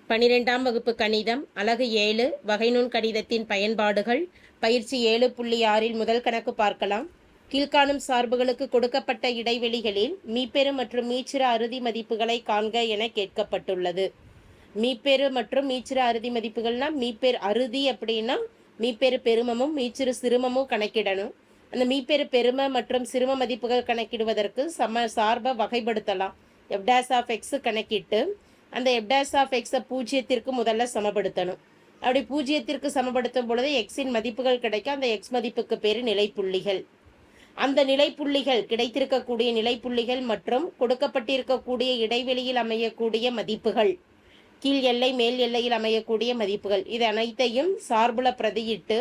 12ஆம் வகுப்பு கணிதம் அலகு 7 வகைநுண் கணிதத்தின் பயன்பாடுகள் பயிற்சி 7.6இல் முதல் கணக்கு பார்க்கலாம். கீழ்காணும் சார்புகளுக்கு கொடுக்கப்பட்ட இடைவெளிகளில் மீப்பெரு மற்றும் மீச்சிறு அறுதி மதிப்புகளை காண்க என கேட்கப்பட்டுள்ளது. மீப்பெரு மற்றும் மீச்சிறு அறுதி மதிப்புகள்னா மீப்பெரு அறுதி அப்படின்னா மீப்பெரு பெருமமும் மீச்சிறு சிறுமமும் கணக்கிடணும். அந்த மீப்பெரு பெரும மற்றும் சிறும மதிப்புகள் கணக்கிடுவதற்கு சார்பை வகைப்படுத்தலாம். f' கணக்கிட்டு அந்த f' பூஜ்ஜியத்திற்கு முதல்ல சமப்படுத்தணும். அப்படி பூஜ்ஜியத்திற்கு சமப்படுத்தும் பொழுது எக்ஸின் மதிப்புகள் கிடைக்கும். அந்த எக்ஸ் மதிப்புக்கு பேர் நிலைப்புள்ளிகள். அந்த நிலைப்புள்ளிகள் கிடைத்திருக்கக்கூடிய நிலைப்புள்ளிகள் மற்றும் கொடுக்கப்பட்டிருக்கக்கூடிய இடைவெளியில் அமையக்கூடிய மதிப்புகள், கீழ் எல்லை மேல் எல்லையில் அமையக்கூடிய மதிப்புகள், இது அனைத்தையும் சார்புல பிரதியிட்டு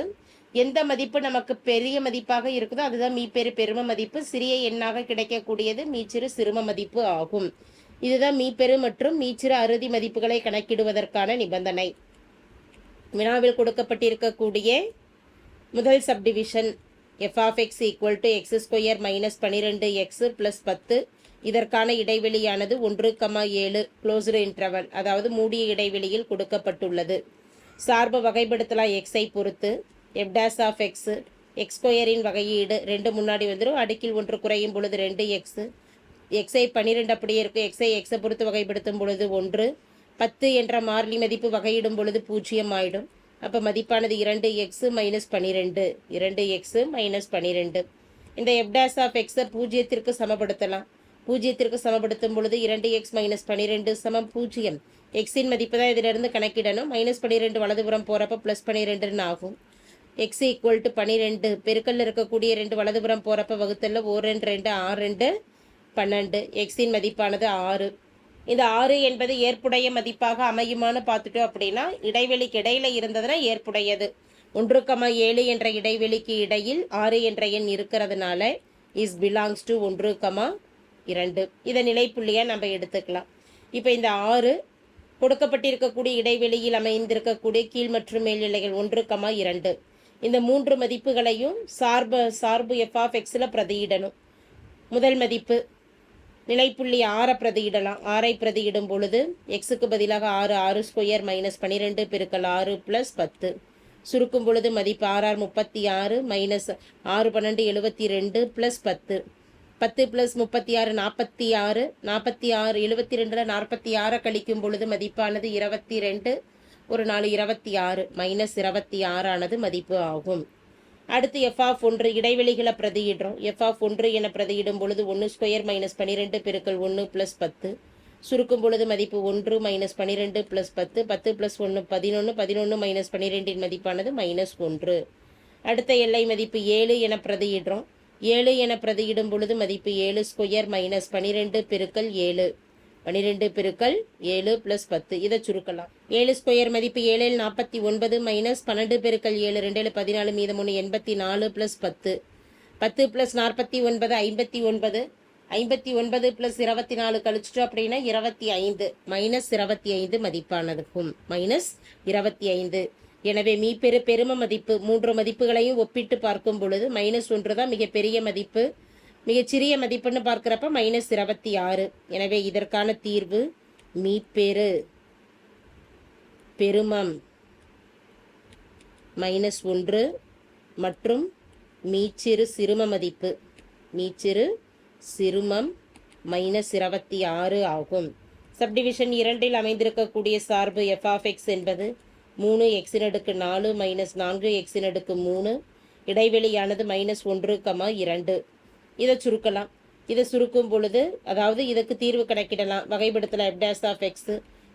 எந்த மதிப்பு நமக்கு பெரிய மதிப்பாக இருக்குதோ அதுதான் மீப்பெரு பெரும மதிப்பு, சிறிய எண்ணாக கிடைக்கக்கூடியது மீச்சிறு சிறும மதிப்பு ஆகும். இதுதான் மீப்பெரு மற்றும் மீச்சிறு அறுதி மதிப்புகளை கணக்கிடுவதற்கான நிபந்தனை. வினாவில் கொடுக்கப்பட்டிருக்கக்கூடிய முதல் சப்டிவிஷன் f(x) = x² - 12x + 10. இதற்கான இடைவெளியானது 1,7 க்ளோஸ்டு இன்டர்வல், அதாவது மூடிய இடைவெளியில் கொடுக்கப்பட்டுள்ளது. சார்பு வகைப்படுத்தலாம் எக்ஸை பொறுத்து. f' x² வகையீடு 2 முன்னாடி வந்துடும், அடுக்கில் 1 குறையும் பொழுது 2x, எக்ஸை 12 அப்படியே இருக்கும். எக்ஸை பொறுத்து வகைப்படுத்தும் பொழுது 1, 10 என்ற மாறிலி மதிப்பு வகையிடும் பொழுது 0 ஆயிடும். அப்போ மதிப்பானது 2x - 12, 2x - 12. இந்த f' பூஜ்ஜியத்திற்கு சமப்படுத்தலாம். பூஜ்ஜியத்திற்கு சமப்படுத்தும் பொழுது 2x - 12 = 0. எக்ஸின் மதிப்பு தான் இதிலிருந்து கணக்கிடணும். -12 வலதுபுறம் போகிறப்ப +12 ஆகும். x = 12 பெருக்கல்ல இருக்கக்கூடிய 2 வலதுபுறம் போகிறப்ப வகுத்தல்ல 1 2 2 6 2 12. எக்ஸின் மதிப்பானது 6. இந்த 6 என்பது ஏற்புடைய மதிப்பாக அமையுமான்னு பார்த்துட்டோம் அப்படின்னா இடைவெளிக்கு இடையில இருந்ததுன்னா ஏற்புடையது. 1,7 என்ற இடைவெளிக்கு இடையில் 6 என்ற எண் இருக்கிறதுனால இஸ் பிலாங்ஸ் டு 1,2. இதை நிலைப்புள்ளியாக நம்ம எடுத்துக்கலாம். இப்போ இந்த 6 கொடுக்கப்பட்டிருக்கக்கூடிய இடைவெளியில் அமைந்திருக்கக்கூடிய கீழ் மற்றும் மேல் எல்லைகள் 1,2. இந்த 3 மதிப்புகளையும் சார்பு f(x)ல் பிரதியிடணும். முதல் மதிப்பு நிலைப்புள்ளி 6 பிரதியிடலாம். 6ஐ பிரதியிடும் பொழுது எக்ஸுக்கு பதிலாக 6 (6² - 12 × 6 + 10). சுருக்கும் பொழுது மதிப்பு 6 6 36 -6 12 72 + 10. 10 + 36 46. 46 72 46 கழிக்கும் பொழுது மதிப்பானது 22. ஒரு 4 26 -26 ஆனது மதிப்பு ஆகும். அடுத்து f(1) இடைவெளிகளை பிரதியிடுறோம். f(1) என பிரதியிடும் பொழுது 1² - 12 × 1 + 10. சுருக்கும் பொழுது மதிப்பு 1 - 12 + 10. 10 + 1 11. 11 - 12 மதிப்பானது -1. அடுத்த எல்லை மதிப்பு 7 என பிரதியிடுறோம். 7 என பிரதியிடும் பொழுது மதிப்பு 7² - 12 × 7. 12 × 7 + 10. இதை சுருக்கலாம். 7² மதிப்பு 7 49 - 12 × 7 2 14 மீதம் 1 84 + 10. 10 + 49 59. 59 + 24 கழிச்சிட்டோம் அப்படின்னா 25 -25 மதிப்பானதுக்கும் -25. எனவே மீப்பெரு பெரும மதிப்பு 3 மதிப்புகளையும் ஒப்பிட்டு பார்க்கும் பொழுது -1 தான் மிகப்பெரிய மதிப்பு. மிகச்சிறிய மதிப்புன்னு பார்க்குறப்ப -26. எனவே இதற்கான தீர்வு மீப்பெரு பெருமம் -1 மற்றும் மீச்சிறு சிறும மதிப்பு மீச்சிறு சிறுமம் -26 ஆகும். சப்டிவிஷன் 2இல் அமைந்திருக்கக்கூடிய சார்பு f(x) என்பது 3x⁴ -4x�3. இடைவெளியானது -1,2. இதை சுருக்கலாம். இதை சுருக்கும் பொழுது அதாவது இதுக்கு தீர்வு கணக்கிடலாம். வகைப்படுத்தலாம் f'(x)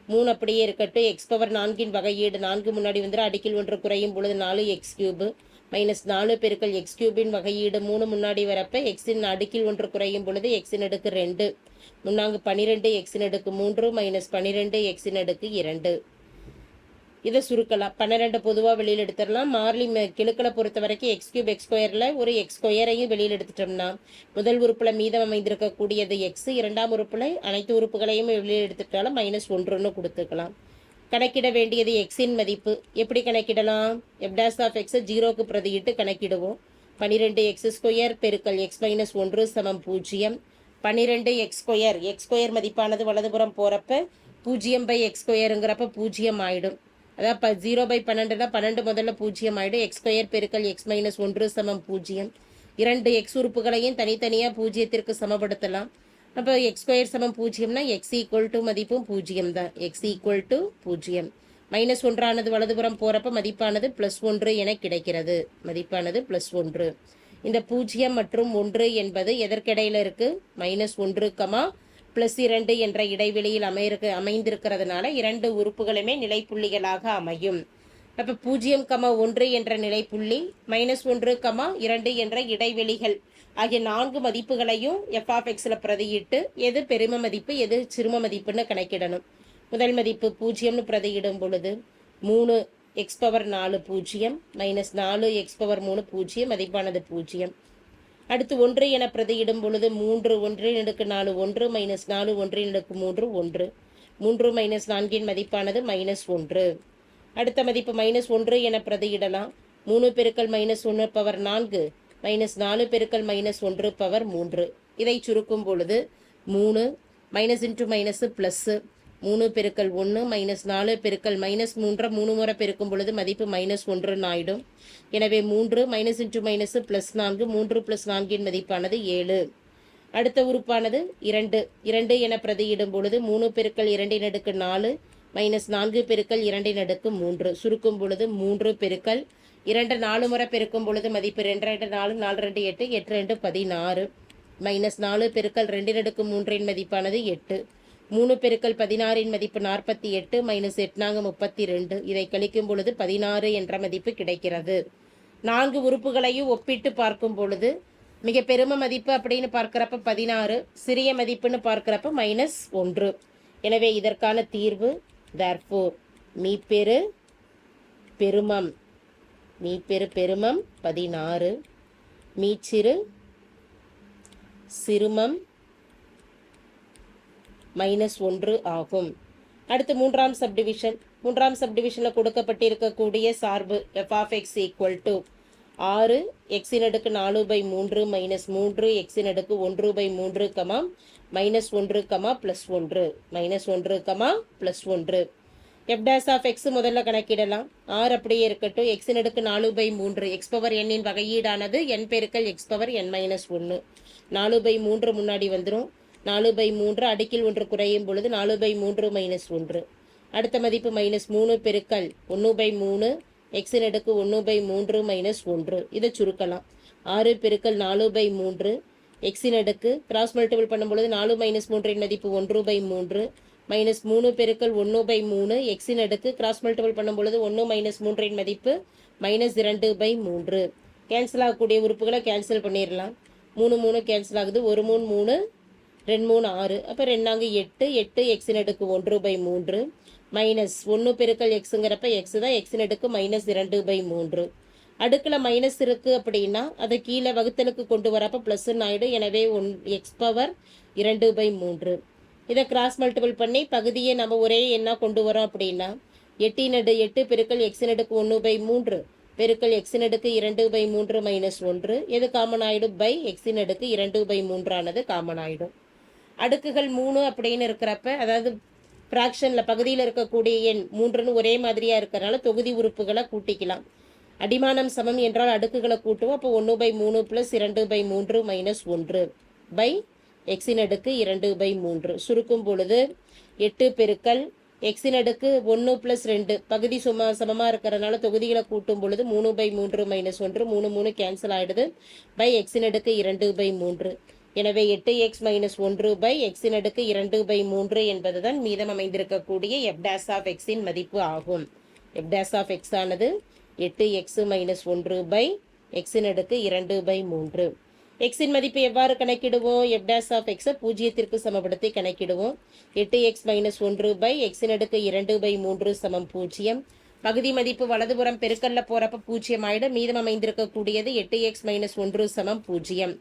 3 அப்படியே இருக்கட்டும். x⁴ வகையீடு 4 முன்னாடி வந்துடும், அடுக்கில் 1 குறையும் பொழுது 4x³ -4 × x³ வகையீடு 3 முன்னாடி வரப்ப எக்ஸின் அடுக்கில் 1 குறையும் பொழுது x⁻². முன்னாங்கு 12x⁻3 -12x⁻2. இதை சுருக்கலாம். 12 பொதுவாக வெளியில் எடுத்துடலாம். மாறிலி கிழக்களை பொறுத்த வரைக்கும் x³ x² ஒரு x²ஐயும் வெளியில் எடுத்துட்டோம்னா முதல் உறுப்பில் மீதம் அமைந்திருக்கக்கூடியது x, இரண்டாம் உறுப்பில் அனைத்து உறுப்புகளையும் வெளியில் எடுத்துட்டாலும் -1 கொடுத்துக்கலாம். கணக்கிட வேண்டியது எக்ஸின் மதிப்பு. எப்படி கணக்கிடலாம்? f'(x) 0க்கு பிரதியிட்டு கணக்கிடுவோம். 12x² × x - 1 = 0. 12x², x² மதிப்பானது வலதுபுறம் போகிறப்ப 0/x²ங்கிறப்ப 0 ஆகிடும். அதான் 0/12 12 முதல்ல 0 ஆகிடும். x² பெருக்கல் x - 1 சமம் 0. 2 x உறுப்புகளையும் தனித்தனியாக 0ற்கு சமப்படுத்தலாம். அப்போ x² சமம் 0னா x = மதிப்பும் 0 தான். x = 0. -1 வலதுபுறம் போகிறப்ப மதிப்பானது +1 என கிடைக்கிறது. மதிப்பானது +1. இந்த 0 மற்றும் 1 என்பது எதற்கிடையில் இருக்குது? -1, +2 என்ற இடைவெளியில் அமைந்திருக்கிறதுனால இரண்டு உறுப்புகளுமே நிலைப்புள்ளிகளாக அமையும். அப்போ 0, 1 என்ற நிலைப்புள்ளி, -1, 2 என்ற இடைவெளிகள் ஆகிய 4 மதிப்புகளையும் f(x)ல் பிரதியிட்டு எது பெரும மதிப்பு எது சிறும மதிப்புன்னு கணக்கிடணும். முதல் மதிப்பு 0ன்னு பிரதியிடும் பொழுது 3x⁴ 0 -4x⁴ 0 மதிப்பானது 0. அடுத்து 1 என பிரதியிடும் பொழுது 3 1 × 4 1 -4 1 × 3 1. 3 - 4 மதிப்பானது -1. அடுத்த மதிப்பு -1 என பிரதியிடலாம். 3 × -1 பவர் 4 -4 × -1 3. இதை சுருக்கும் பொழுது 3 - ப்ளஸ் 3 × 1 -4 × -3 3 முறை பெருக்கும் பொழுது மதிப்பு -1 ஆயிடும். எனவே 3 - ப்ளஸ் 4 3 + 4 மதிப்பானது 7. அடுத்த உறுப்பானது 2 என பிரதியிடும் பொழுது 3 × 2 × 4 -4 × 2 × 3. சுருக்கும் பொழுது 3 × 2 4 முறை பெருக்கும் பொழுது மதிப்பு 2 2 4 4 2 8 8 2 16 -4 × 2 × 3 மதிப்பானது 8. 3 × 16 மதிப்பு 48 -8 32. இதை கழிக்கும் பொழுது 16 என்ற மதிப்பு கிடைக்கிறது. 4 உறுப்புகளையும் ஒப்பிட்டு பார்க்கும் பொழுது மிக பெரும மதிப்பு அப்படின்னு பார்க்கிறப்ப 16, சிறிய மதிப்புன்னு பார்க்கிறப்ப -1. எனவே இதற்கான தீர்வு therefore மீப்பெரு பெருமம் 16, மீச்சிறு சிறுமம் -1 ஆகும். அடுத்து மூன்றாம் சப்டிவிஷனில் கொடுக்கப்பட்டிருக்கக்கூடிய சார்பு f(x) = 6 x⁴ -3 x⁴ 1/3, -1, f'(x) முதல்ல கணக்கிடலாம். 6 அப்படியே இருக்கட்டும். x⁴ 3 x⁴n இன் வகையீடானது n × x⁴n-1. 4/3 முன்னாடி வந்துடும். 4/3 அடுக்கில் 1 குறையும் பொழுது 4/3 -1. அடுத்த மதிப்பு -3 பெருக்கல் 1/3 x⁴ 1/3 -1. இதை சுருக்கலாம். 6 பெருக்கல் 4/3 x⁴ கிராஸ் மல்டிபிள் பண்ணும்பொழுது 4 - 3 மதிப்பு 1/3 -3 பெருக்கல் 1/3 x⁴ கிராஸ் மல்டிபிள் பண்ணும்பொழுது 1 - 3 மதிப்பு -2/3. கேன்சல் ஆகக்கூடிய உறுப்புகளை கேன்சல் பண்ணிடலாம். 3 3 கேன்சல் ஆகுது. 1 3 3 2 3 6. அப்போ 2 8 8 x⁴ 1/3 -1 பெருக்கல் xங்கிறப்ப x தான் x⁴ -2/3. அடுக்கில் மைனஸ் இருக்குது அப்படின்னா அதை கீழே வகுத்தலுக்கு கொண்டு வரப்போ ப்ளஸ்ன்னு ஆகிடும். எனவே x⁴2/3. இதை கிராஸ் மல்டிபிள் பண்ணி பகுதியை நம்ம ஒரே எண்ணாக கொண்டு வரோம் அப்படின்னா 8 8 பெருக்கல் x⁴ 1/3 பெருக்கல் x⁴ 2/3 -1. எது காமன் ஆகிடும்? பை x⁴ 2/3 ஆனது காமன் ஆகிடும். அடுக்குகள் 3 அப்படின்னு இருக்கிறப்ப, அதாவது ஃப்ராக்ஷனில் பகுதியில் இருக்கக்கூடிய எண் 3ன்னு ஒரே மாதிரியாக இருக்கிறனால தொகுதி உறுப்புகளை கூட்டிக்கலாம். அடிமானம் சமம் என்றால் அடுக்குகளை கூட்டுவோம். அப்போ 1/3 + 2/3 -1 பை x⁴ 2/3. சுருக்கும் பொழுது 8 பெருக்கல் x⁴ 1 + 2 பகுதி சமமாக இருக்கிறனால தொகுதிகளை கூட்டும் பொழுது 3/3 -1 3 3 கேன்சல் ஆகிடுது. By x⁴ 2/3. எனவே 8x - 1 பை x⁴ 2/3 என்பதுதான் மீதம் அமைந்திருக்கக்கூடிய f'(x) இன் மதிப்பு ஆகும். f'(x) ஆனது 8x - 1 பை x⁴ 2/3. எக்ஸின் மதிப்பு எவ்வாறு கணக்கிடுவோம்? f'(x) பூஜ்ஜியத்திற்கு சமப்படுத்தி கணக்கிடுவோம். 8x - 1 பை x⁴ 2/3 சமம் 0. பகுதி மதிப்பு வலதுபுறம் பெருக்கல்ல போகிறப்ப 0 ஆகிடும். மீதம் அமைந்திருக்கக்கூடியது 8x - 1 சமம் 0.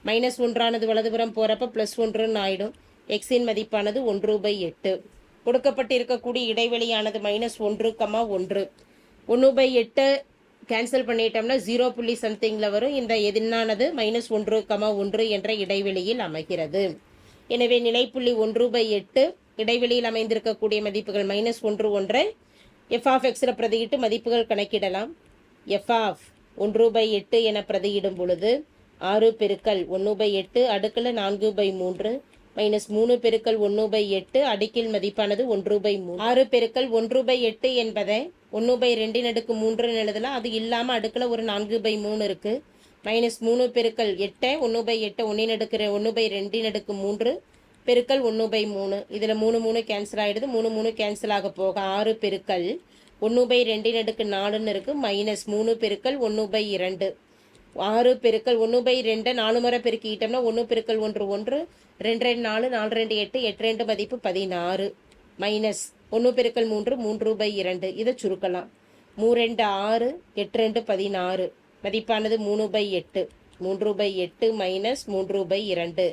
-1 வலதுபுறம் போகிறப்ப +1 ஆகிடும். எக்ஸின் மதிப்பானது 1/8. கொடுக்கப்பட்டிருக்கக்கூடிய இடைவெளியானது -1, 1. 1/8 கேன்சல் பண்ணிட்டோம்னா 0 சம்திங்கில் வரும். இந்த எண்ணானது -1, 1 என்ற இடைவெளியில் அமைகிறது. எனவே நிலைப்புள்ளி 1/8 இடைவெளியில் அமைந்திருக்கக்கூடிய மதிப்புகள் -1 1 எஃப் ஆஃப் எக்ஸில் பிரதியிட்டு மதிப்புகள் கணக்கிடலாம். எஃப் ஆஃப் 1/8 என பிரதியிடும் பொழுது 6 பெருக்கல் 1/8 அடுக்கில் 4/3 -3 பெருக்கல் 1/8 அடுக்கில் மதிப்பானது 1/3. 6 பெருக்கல் 1/8 என்பதை 1/2 அடுக்கு 3 எழுதலாம். அது இல்லாமல் அடுக்கில் ஒரு 4/3 இருக்குது. -3 பெருக்கல் 8 1/8 1 அடுக்கு 1/2 அடுக்கு 3 பெருக்கல் 1/3. இதில் 3 கேன்சல் ஆகிடுது. 3 கேன்சல் ஆக போக 6 பெருக்கல் 1/2 அடுக்கு 4 இருக்குது. -3 பெருக்கல் 1/2. 6 பெருக்கல் 1/2 4 முறை பெருக்கிட்டோம்னா 1 பெருக்கல் 1 1 2 2 4 4 2 8 8 2 மதிப்பு 16 -1 பெருக்கல் 3 3/2. இதை சுருக்கலாம். 3 2 6 8 2 16 மதிப்பானது 3/8. 3/8 -3/2.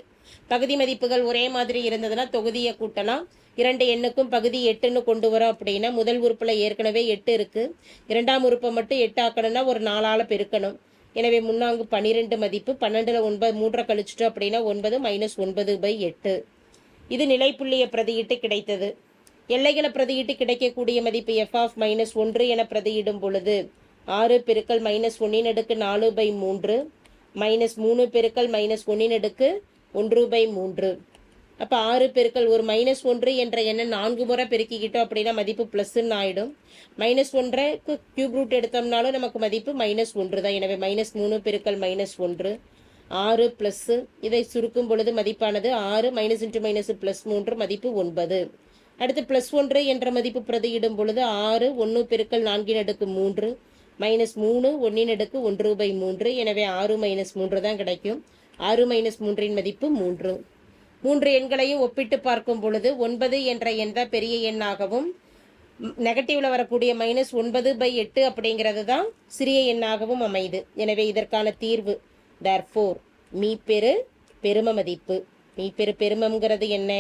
பகுதி மதிப்புகள் ஒரே மாதிரி இருந்ததுன்னா தொகுதியை கூட்டலாம். 2 எண்ணுக்கும் பகுதி 8ன்னு கொண்டு வரோம் அப்படின்னா முதல் உறுப்பில் ஏற்கனவே 8 இருக்குது. இரண்டாம் உறுப்பை மட்டும் 8 ஆக்கணும்னா ஒரு 4ஆல் பெருக்கணும். எனவே முன்னாங்கு 12 மதிப்பு 12ல் 9 3 கழிச்சிட்டோம் அப்படின்னா 9 -9/8. இது நிலைப்புள்ளியை பிரதியிட்டு கிடைத்தது. எல்லைகளை பிரதியிட்டு கிடைக்கக்கூடிய மதிப்பு எஃப் ஆஃப் -1 என பிரதியிடும் பொழுது 6 பெருக்கல் -1 அடுக்கு 4/3 -3 பெருக்கல் -1 அடுக்கு 1/3. அப்போ 6 பெருக்கல் ஒரு -1 என்ற எண்ணை 4 முறை பெருக்கிக்கிட்டோம் அப்படின்னா மதிப்பு ப்ளஸ்ன்னு ஆகிடும். -1க்கு கியூப் ரூட் எடுத்தோம்னாலும் நமக்கு மதிப்பு -1 தான். எனவே -3 பெருக்கல் -1 6 ப்ளஸ்ஸு. இதை சுருக்கும் பொழுது மதிப்பானது 6 -× +3 மதிப்பு 9. அடுத்து +1 என்ற மதிப்பு பிரதியிடும் பொழுது 6 1 பெருக்கல் 4 அடுக்கு 3 -3 1 அடுக்கு 1/3. எனவே 6 -3 தான் கிடைக்கும். 6 -3 மதிப்பு 3. 3 எண்களையும் ஒப்பிட்டு பார்க்கும் பொழுது 9 என்ற எண் தான் பெரிய எண்ணாகவும் நெகட்டிவ்ல வரக்கூடிய -9/8 அப்படிங்கிறது தான் சிறிய எண்ணாகவும் அமைது. எனவே இதற்கான தீர்வு therefore மீப்பெரு பெரும மதிப்பு. மீப்பெரு பெருமங்கிறது என்ன?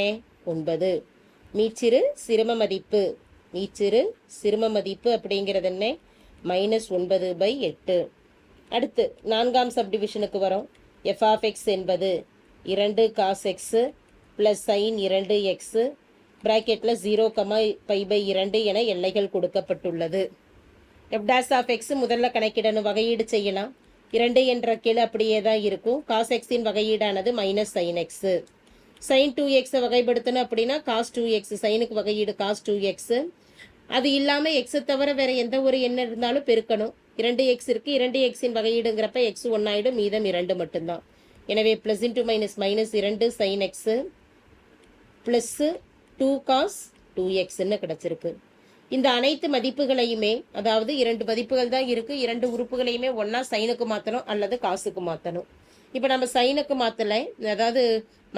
9. மீச்சிறு சிறும மதிப்பு. மீச்சிறு சிறும மதிப்பு அப்படிங்கிறது என்ன? -9/8. அடுத்து 4ஆம் சப்டிவிஷனுக்கு வரோம். எஃப் ஆஃப் எக்ஸ் என்பது 2 cos x plus sin 2x ப்ராக்கெட்டில் 0, π/2 என எல்லைகள் கொடுக்கப்பட்டுள்ளது. எஃப் டேஸ் ஆஃப் எக்ஸ் முதல்ல கணக்கிடணும். வகையீடு செய்யலாம். 2 என்ற கீழே அப்படியே தான் இருக்கும். cos x வகையீடானது -sin x. sin 2x வகைப்படுத்தணும் அப்படின்னா cos 2x. சைனுக்கு வகையீடு cos 2x. அது இல்லாமல் எக்ஸை தவிர வேறு எந்த ஒரு எண்ணம் இருந்தாலும் பெருக்கணும். 2x இருக்குது. 2x வகையீடுங்கிறப்ப x 1 ஆகிடும். மீதம் 2 மட்டும்தான். எனவே plus into minus -2 sin x plus 2 cos 2xன்னு கிடச்சிருக்கு. இந்த அனைத்து மதிப்புகளையுமே, அதாவது 2 மதிப்புகள் தான் இருக்குது, 2 உறுப்புகளையுமே ஒன்றா சைனுக்கு மாற்றணும் அல்லது காசுக்கு மாற்றணும். இப்போ நம்ம சைனுக்கு மாற்றலை, அதாவது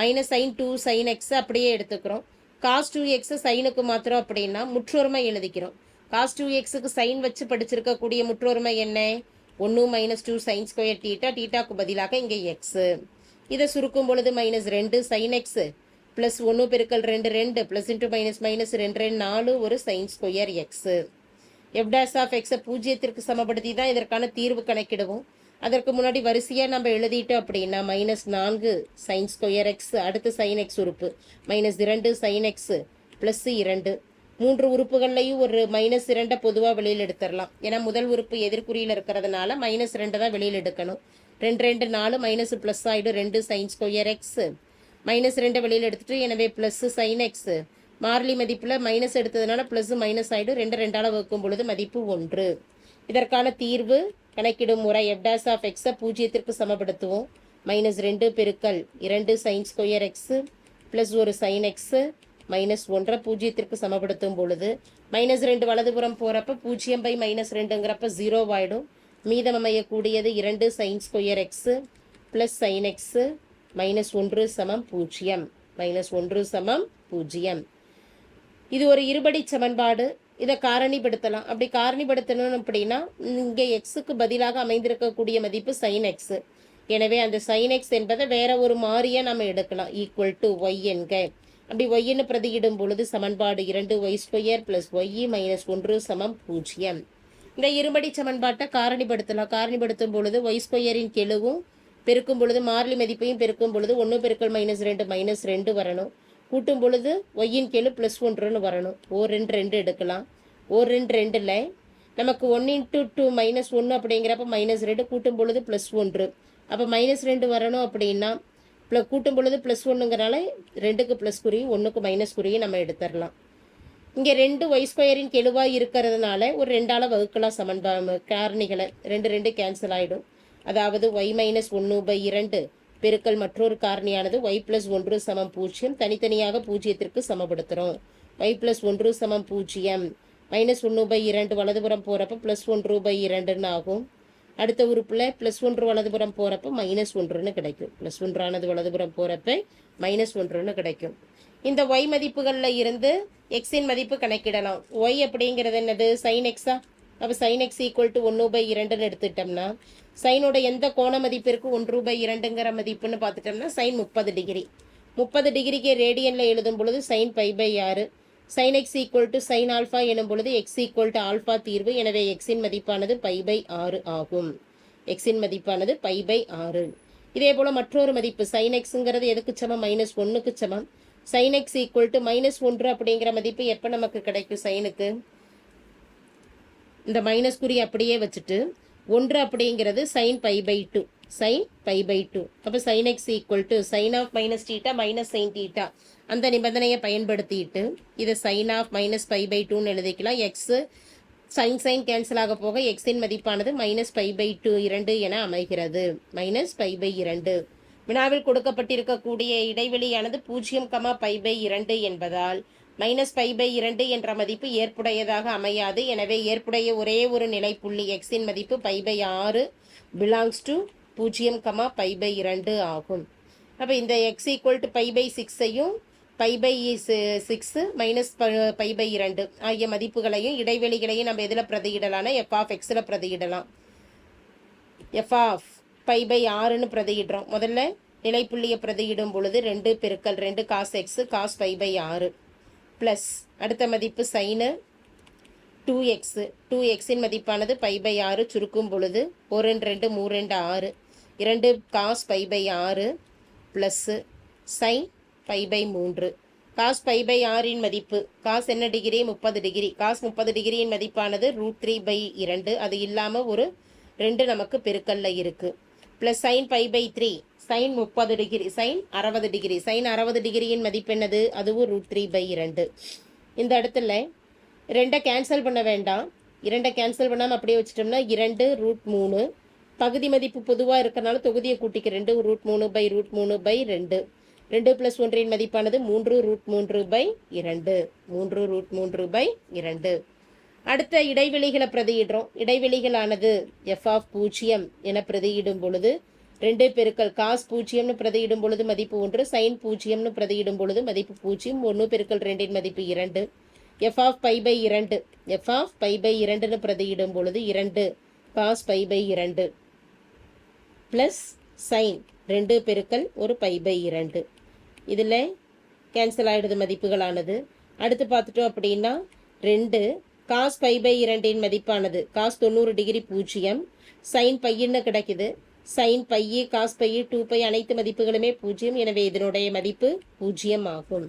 -sin 2 sin x அப்படியே எடுத்துக்கிறோம். cos 2x சைனுக்கு மாத்திரம் அப்படின்னா முற்றொருமை எழுதிக்கிறோம். cos 2xக்கு சைன் வச்சு படிச்சிருக்கக்கூடிய முற்றொருமை என்ன? 1 -2 sin ஸ்கொயர் தீட்டா. தீட்டாக்கு பதிலாக இங்கே எக்ஸ். இதை சுருக்கும் பொழுது -2 sin x ப்ளஸ் 1 பெருக்கல் 2 2 ப்ளஸ் இன்ட்டு -2 2 4 ஒரு sin square x. F dash of எக்ஸை 0க்கு சமப்படுத்தி தான் இதற்கான தீர்வு கணக்கிடுவோம். அதற்கு முன்னாடி வரிசையாக நம்ம எழுதிட்டோம் அப்படின்னா -4 sin ஸ்கொயர் எக்ஸ், அடுத்து sin x உறுப்பு -2 sin x ப்ளஸ் 2. 3 உறுப்புகள்லையும் ஒரு -2 பொதுவாக வெளியில் எடுத்துடலாம். ஏன்னா முதல் உறுப்பு எதிர்குறியில் இருக்கிறதுனால -2 தான் வெளியில் எடுக்கணும். 2 2 4 மைனஸ் ப்ளஸ் ஆகிடும். 2 sin ஸ்கொயர் எக்ஸ் -2 வெளியில் எடுத்துட்டு, எனவே ப்ளஸ் sin x. மாறிலி மதிப்பில் மைனஸ் எடுத்ததுனால ப்ளஸ் மைனஸ் ஆகிடும். 2 2ஆல் வகுக்கும் பொழுது மதிப்பு 1. இதற்கான தீர்வு கணக்கிடும் முறை எஃப் டேஸ் ஆஃப் எக்ஸை 0க்கு சமப்படுத்துவோம். -2 பெருக்கல் 2 sin ஸ்கொயர் எக்ஸ் ப்ளஸ் ஒரு sin x -1 0க்கு சமப்படுத்தும் பொழுது -2 வலதுபுறம் போகிறப்ப 0/-2ங்கிறப்ப 0 ஆகிடும். மீதம் அமையக்கூடியது 2 sin square X plus sin x -1 = 0. -1 = 0. இது ஒரு இருபடி சமன்பாடு. இதை காரணிப்படுத்தலாம். அப்படி காரணிப்படுத்தணும் அப்படின்னா இங்கே எக்ஸுக்கு பதிலாக அமைந்திருக்கக்கூடிய மதிப்பு sin x. எனவே அந்த sin x என்பதை வேற ஒரு மாறியை நம்ம எடுக்கலாம். ஈக்குவல் டு ஒய் என்க. அப்படி ஒய்ன்னு பிரதியிடும் பொழுது சமன்பாடு 2y² + y -1 = 0. இந்த இருபடி சமன்பாட்டை காரணிப்படுத்தலாம். காரணிப்படுத்தும் பொழுது y² கெழுவும் பெருக்கும் பொழுது மாறிலி மதிப்பையும் பெருக்கும் பொழுது 1 பெருக்கல் -2 -2 வரணும். கூட்டும் பொழுது ஒய்யின் கீழ் ப்ளஸ் 1ன்னு வரணும். ஓர் 2 2 எடுக்கலாம். ஓர் 2 2ல் நமக்கு 1 × 2 -1 அப்படிங்கிறப்ப -2 கூட்டும் பொழுது +1. அப்போ -2 வரணும் அப்படின்னா கூட்டும் பொழுது +1ங்கிறனால 2க்கு ப்ளஸ் குறியும் 1க்கு மைனஸ் குறியும் நம்ம எடுத்துடலாம். இங்கே 2 y² கெழுவாக இருக்கிறதுனால ஒரு 2ஆல் வகுக்கலாம் சமன்பாடு காரணிகளை. 2 2 கேன்சல் ஆகிடும். அதாவது y - 1/2 பெருக்கல் மற்றொரு காரணியானது y + 1 = 0 தனித்தனியாக பூஜ்ஜியத்திற்கு சமப்படுத்துகிறோம். y + 1 = 0 -1/2 வலதுபுறம் போகிறப்ப +1/2ன்னு ஆகும். அடுத்த உறுப்பில் +1 வலதுபுறம் போகிறப்ப -1ன்னு கிடைக்கும். +1ஆனது வலதுபுறம் போகிறப்ப -1ன்னு கிடைக்கும். இந்த y மதிப்புகளில் இருந்து எக்ஸின் மதிப்பு கணக்கிடலாம். y அப்படிங்கிறது என்னது? sin x-ஆ? அப்போ sin x = 1/2ன்னு எடுத்துட்டோம்னா சைனோட எந்த கோண மதிப்பிற்கு 1/2ங்கிற மதிப்புன்னு பார்த்துட்டோம்னா sin 30 டிகிரி. 30 டிகிரிக்கு ரேடியனில் எழுதும் பொழுது sin π/6. sin x = sin alpha எனும் பொழுது x = ஆல்ஃபா தீர்வு. எனவே எக்ஸின் மதிப்பானது π/6 ஆகும். எக்ஸின் மதிப்பானது π/6. இதே போல் மற்றொரு மதிப்பு sin xங்கிறது எதுக்கு சமம்? -1க்கு சமம். sin x = -1 அப்படிங்கிற மதிப்பு எப்போ நமக்கு கிடைக்கும்? சைனுக்கு இந்த மைனஸ் குறி அப்படியே வச்சுட்டு 1 அப்படிங்கிறது sin π/2. sin π/2. அப்போ sin x = sin of -θ - sin θ அந்த நிபந்தனையை பயன்படுத்திட்டு இதை sin of -π/2ன்னு எழுதிக்கலாம். எக்ஸ் sin கேன்சல் ஆக போக எக்ஸின் மதிப்பானது -π/2 என அமைகிறது. -π/2. வினாவில் கொடுக்கப்பட்டிருக்கக்கூடிய இடைவெளியானது 0, π/2 என்பதால் -π/2 என்ற மதிப்பு ஏற்புடையதாக அமையாது. எனவே ஏற்புடைய ஒரே ஒரு நிலைப்புள்ளி எக்ஸின் மதிப்பு π/6 belongs to 0, π/2 ஆகும். அப்போ இந்த x = π/6ஐயும் π/6 -π/2 ஆகிய மதிப்புகளையும் இடைவெளிகளையும் நம்ம எதில் பிரதியிடலாம்னா f(x)ல் பிரதியிடலாம். f(π/6ன்னு பிரதியிடுறோம். முதல்ல நிலைப்புள்ளியை பிரதியிடும் பொழுது 2 × 2 cos x cos π/6 ப்ளஸ் அடுத்த மதிப்பு சைனு 2x. 2xன் மதிப்பானது π/6 சுருக்கும் பொழுது 1 2 3 2 6 2 cos π/6 ப்ளஸ்ஸு சைன் π/3. cos π/6ன் மதிப்பு cos என்ன டிகிரி? 30 டிகிரி. cos 30 டிகிரியின் மதிப்பானது √3/2. அது இல்லாமல் ஒரு 2 நமக்கு பெருக்கல்ல இருக்குது. Plus sine π/3 sine 30 degree sine 60 degree. Sine 60 டிகிரியின் மதிப்பு என்னது? அதுவும் √3/2. இந்த இடத்துல 2 கேன்சல் பண்ண வேண்டாம். 2 கேன்சல் பண்ணாமல் அப்படியே வச்சுட்டோம்னா 2 √3 பகுதி மதிப்பு பொதுவாக இருக்கிறனால தொகுதியை கூட்டிக்க 2 √3/√3/2. 2 + 1ன் மதிப்பானது 3 √3/2. 3 √3/2. அடுத்த இடைவெளிகளை பிரதியிடுறோம். இடைவெளிகளானது f(0) என பிரதியிடும் பொழுது 2 பெருக்கல் cos 0ன்னு பிரதியிடும் பொழுது மதிப்பு 1, sin 0ன்னு பிரதியிடும் பொழுது மதிப்பு 0, 1 பெருக்கல் 2ன் மதிப்பு 2. f(π/2) f(π/2ன்னு பிரதியிடும் பொழுது 2 cos π/2 ப்ளஸ் sin 2 பெருக்கல் ஒரு π/2. இதில் கேன்சல் ஆகிடுது மதிப்புகளானது. அடுத்து பார்த்துட்டோம் அப்படின்னா 2 cos π/2ன் மதிப்பானது cos 90 டிகிரி 0 sin πன்னு கிடைக்குது. sin π cos π 2π அனைத்து மதிப்புகளுமே 0. எனவே இதனுடைய மதிப்பு 0 ஆகும்.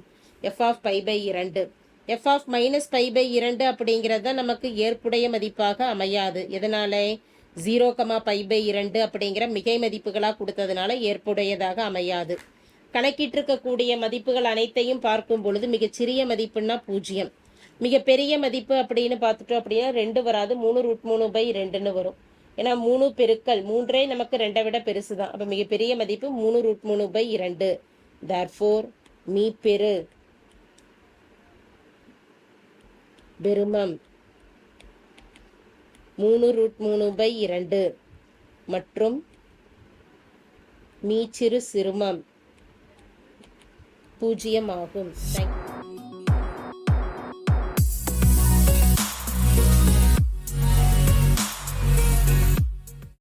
f(π/2) f -π/2 அப்படிங்கிறது தான் நமக்கு ஏற்புடைய மதிப்பாக அமையாது. எதனால? 0, π/2 அப்படிங்கிற மிகை மதிப்புகளாக கொடுத்ததுனால ஏற்புடையதாக அமையாது. கணக்கிட்டிருக்கக்கூடிய மதிப்புகள் அனைத்தையும் பார்க்கும் பொழுது மிகச்சிறிய மதிப்புன்னா 0. மிகப்பெரிய மதிப்பு அப்படின்னு பார்த்துட்டோம் அப்படின்னா 2 வராது, 3 √3/2ன்னு வரும். ஏன்னா 3 பெருக்கல் 3 நமக்கு 2 விட பெருசு தான். அப்போ மிகப்பெரிய மதிப்பு 3 √3/2. therefore மீப்பெரு பெருமம் 3 √3/2 மற்றும் மீச்சிறு சிறுமம் 0 ஆகும். தேங்க்யூ.